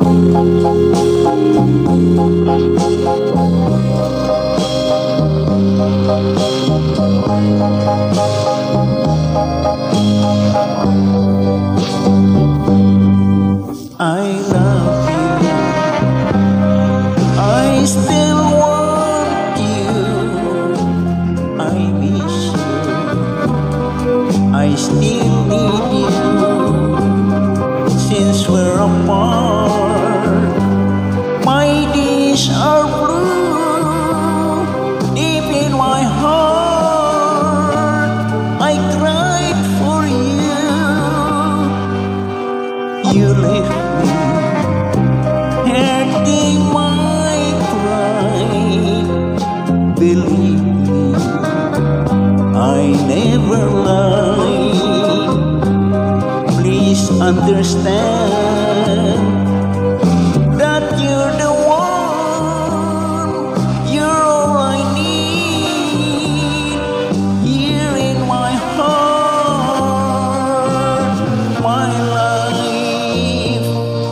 I love you, I still want you, I miss you, I still need you. Since we're apart, my days are blue. Deep in my heart, I cried for you. You left me, hurting my pride. Believe me, I never lied. Please understand that you're the one, you're all I need. Here in my heart, my life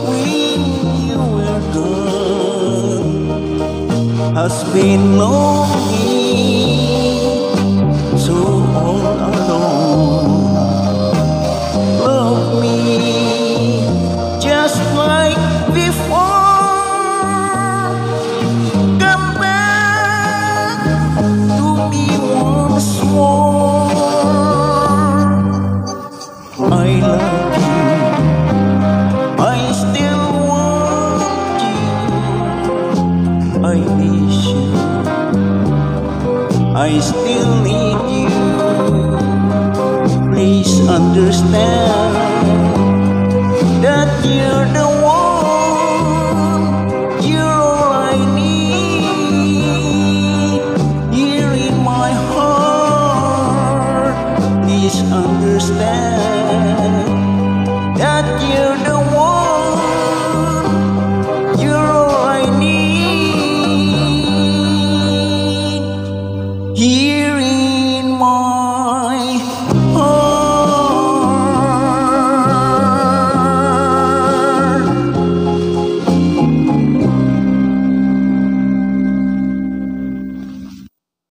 when you were gone has been lonely, so all alone. Love me just like before. Come back to me once more. I love you, I still want you, I miss you, I still need you. Please understand